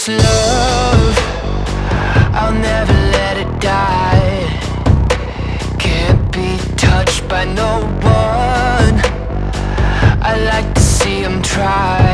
this love, I'll never let it die. Can't be touched by no one, I like to see 'em try.